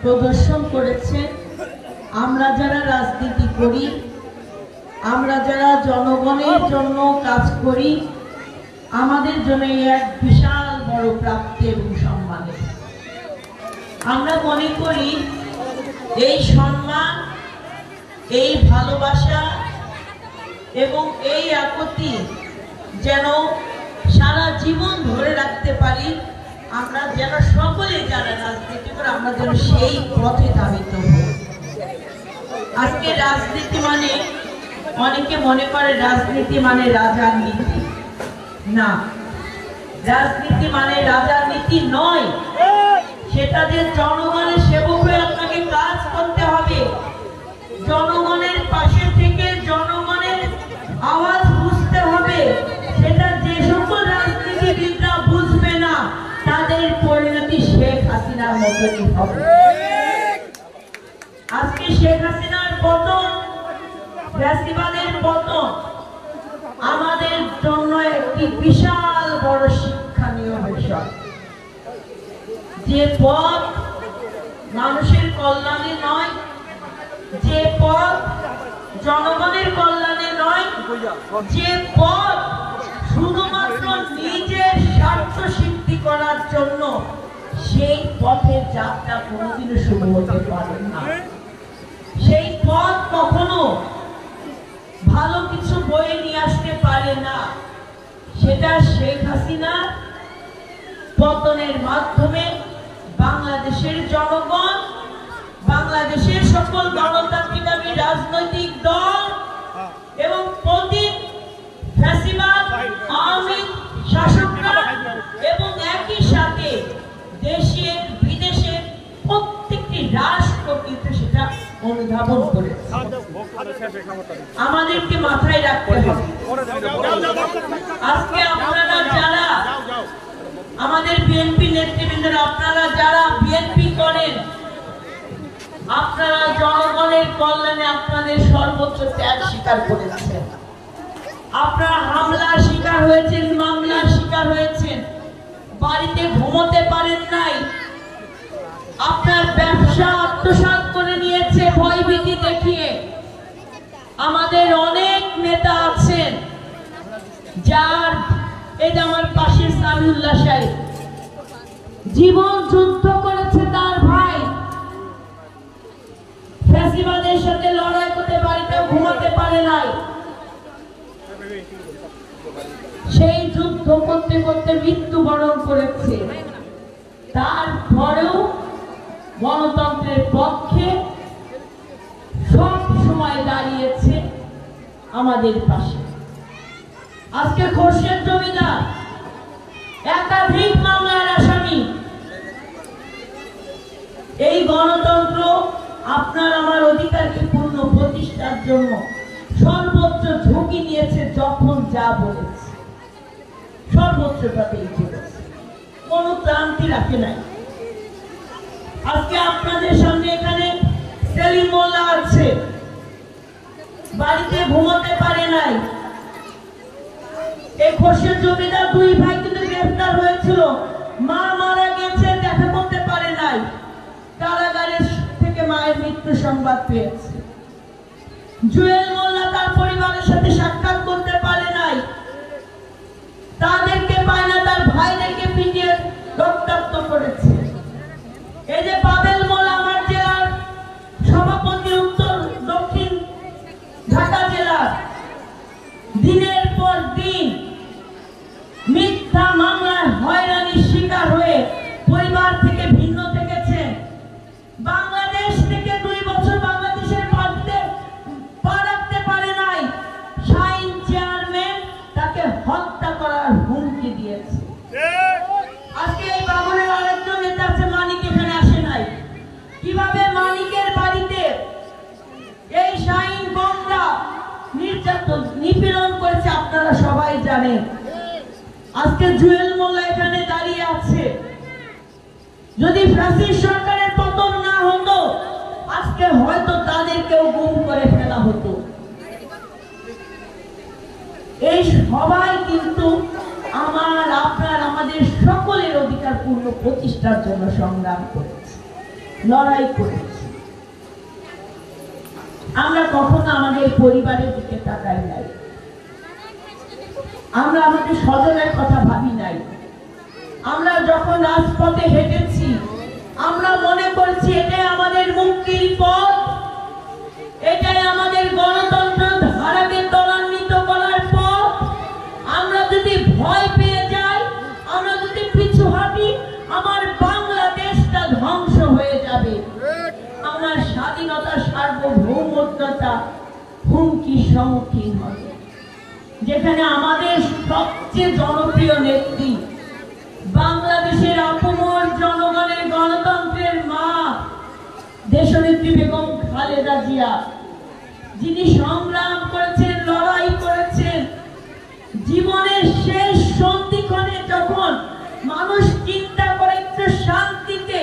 প্রদর্শন করেছে। আমরা যারা রাজনীতি করি, আমরা যারা জনগণের জন্য কাজ করি, আমাদের জন্য এক বিশাল বড় প্রাপ্তি এবং সম্মানের। আমরা মনে করি এই সম্মান, এই ভালোবাসা এবং এই আকুতি যেন সারা জীবন ধরে রাখতে পারি। আমরা যেন সকলে যারা রাজনীতি করে আমরা যেন সেই পথে ধাবিত হই। আজকে রাজনীতি মানে, অনেকে মনে করে রাজনীতি মানে রাজার নীতি। না, রাজনীতি মানে রাজার নীতি নয়। সেটা যে জনগণের সেবক হয়ে আপনাকে কাজ করতে হবে, জনগণের পাশে থেকে জনগণের আওয়াজ বুঝতে হবে। সেটা যে সকল রাজনীতিবিদরা বুঝবে না, তাদের পরিণতি শেখ হাসিনার মতনই হবে। আজকে শেখ হাসিনার পতন, ফ্যাসিবাদের পতন আমাদের জন্য একটি বিশাল বড় শিক্ষণীয় বিষয়। যে পথ মানুষের কল্যাণে নয়, যে পথ জনগণের কল্যাণে নয়, যে পথ শুধুমাত্র নিজের স্বার্থ সিদ্ধি করার জন্য, সেই পথের যাত্রা কোনোদিনও শুভ হতে পারে না। সেই পথ কখনো ভালো কিছু বয়ে নিয়ে আসতে পারে না। সেটা শেখ হাসিনা পতনের মাধ্যমে বাংলাদেশের জনগণ, বাংলাদেশের সকল গণতান্ত্রিক রাজনৈতিক দল এবং প্রতি ফ্যাসিবাদ আওয়ামী শাসকরা এবং একই সাথে দেশের বিদেশের প্রত্যেকটি রাষ্ট্র কিন্তু সেটা অনুধাবন করেছে। আমাদেরকে মাথায় রাখতে হবে। আজকে আপনারা যারা আমাদের বিএনপি নেতৃবৃন্দরা, আপনারা যারা বিএনপি করেন, আপনারা জনগণের কল্যাণে আপনাদের সর্বোচ্চ ত্যাগ স্বীকার করেছেন। আপনারা হামলার শিকার হয়েছেন, মামলার শিকার হয়েছেন, বাড়িতে ঘুমোতে পারেন নাই, আপনার ব্যবসা আত্মসাৎ করে নিয়েছে ভয়ভীতি দেখিয়ে। আমাদের অনেক নেতা আছেন যার, এই যে আমার পাশে সামিউল্লাহ সাহেব, জীবন যুদ্ধ করেছে তার ভাই, ফ্যাসিবাদের সাথে লড়াই করতে বাড়িতেও ঘুমাতে পারে নাই। সেই যুদ্ধ করতে করতে মৃত্যুবরণ করেছে। তারপরেও গণতন্ত্রের পক্ষে সব সময় দাঁড়িয়েছে আমাদের পাশে। আজকে খোরশেদ জমিদার একাধিক মামলার আসামি। এই গণতন্ত্র আপনার আমার অধিকারকে পূর্ণ প্রতিষ্ঠার জন্য সর্বোচ্চ ঝুঁকি নিয়েছে। যখন যা বলেছে সর্বোচ্চটাতেই করেছে, কোনো ক্লান্তি রাখে নাই। আজকে আপনাদের সামনে এখানে সেলিম মোল্লা আছে, বাড়িতে ঘুমাতে পারে নাই। এই খোরশেদ জমিদার দুই ভাই কিন্তু গ্রেফতার হয়েছিল, মা মারা গেছে, দেখা করতে পারে নাই, কারাগারের থেকে মায়ের মৃত্যু সংবাদ পেয়েছে। জুয়েল মোল্লা তার পরিবারের সাথে সাক্ষাৎ করতে পারে নাই, তাদেরকে পায় না, তার ভাইদেরকে পিটিয়ে রক্তাক্ত করেছে। এই যে পাবেল মোল্লা আমার জেলার সভাপতি, উত্তর দক্ষিণ ঢাকা জেলার, দিনের পর দিন মিথ্যা মামলায় হয়রানির শিকার হয়ে পরিবার থেকে ভিন্ন থেকেছেন। বাংলাদেশ থেকে 2 বছর বাংলাদেশের মাটিতে পা রাখতে পারে নাই। শাহিন চেয়ারম্যান তাকে হত্যা করার হুমকি দিয়েছে। আজকে এই বাবুরের আরেকজন নেতা আছে মানিক, এখানে আসে নাই। কিভাবে মানিকের বাড়িতে এই শাহিন গঙ্গা নির্যাতন নিপীড়ন করেছে আপনারা সবাই জানেন। আজকে জুয়েল মোল্লা এখানে দাঁড়িয়ে আছে। যদি ফ্যাসিস্ট সরকারের পতন না হতো, আজকে হয়তো তাদেরকেও গুম করে ফেলা হতো। এই সবাই কিন্তু আমার, আপনার, আমাদের সকলের অধিকার পূর্ণ প্রতিষ্ঠার জন্য সংগ্রাম করেছে। লড়াই করেছি। আমরা কখনো আমাদের পরিবারের দিকে তাকাই নাই, আমরা আমাদের স্বজনের কথা ভাবি নাই। আমরা যখন রাজপথে হেঁটেছি আমরা মনে করছি এটাই আমাদের মুক্তির পথ, এটাই আমাদের গণতন্ত্র ধারাকে ত্বরান্বিত করার পথ। আমরা যদি ভয় পেয়ে যাই, আমরা যদি পিছু হাঁটি, আমার বাংলাদেশটা ধ্বংস হয়ে যাবে, আমার স্বাধীনতা সার্বভৌমত্বটা হুমকির সম্মুখীন হবে। যেখানে আমাদের সবচেয়ে জনপ্রিয় নেত্রী, বাংলাদেশের আপমর জনগণের গণতন্ত্রের মা দেশনেত্রী বেগম খালেদা জিয়া, যিনি সংগ্রাম করেছেন, লড়াই করেছেন, জীবনের শেষ সন্ধিক্ষণে যখন মানুষ চিন্তা করে একটু শান্তিতে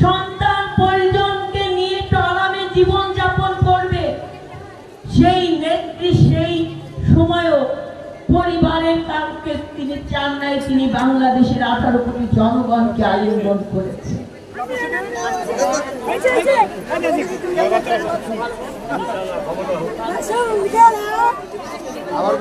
সন্তান পরিজনকে নিয়ে একটু আরামে জীবন যাপন করবে, সেই নেত্রী সেই সময়ও পরিবারের কাউকে তিনি চান নাই। তিনি বাংলাদেশের 18 কোটি জনগণকে আলিঙ্গন করেছে। আমার